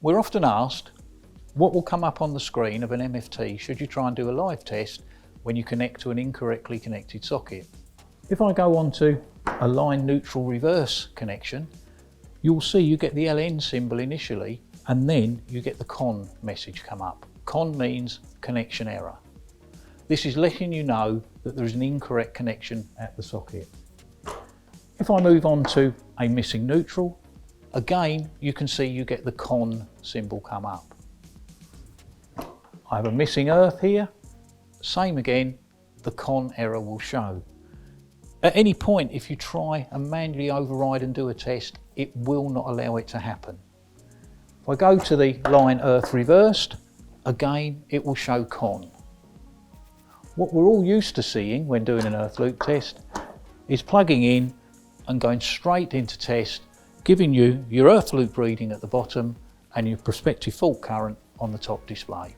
We're often asked what will come up on the screen of an MFT should you try and do a live test when you connect to an incorrectly connected socket. If I go on to a line neutral reverse connection, you'll see you get the LN symbol initially and then you get the CON message come up. CON means connection error. This is letting you know that there is an incorrect connection at the socket. If I move on to a missing neutral, again you can see you get the CON symbol come up. I have a missing earth here, same again, the CON error will show. At any point if you try and manually override and do a test, it will not allow it to happen. If I go to the line earth reversed, again it will show CON. What we're all used to seeing when doing an earth loop test is plugging in and going straight into test, giving you your earth loop reading at the bottom and your prospective fault current on the top display.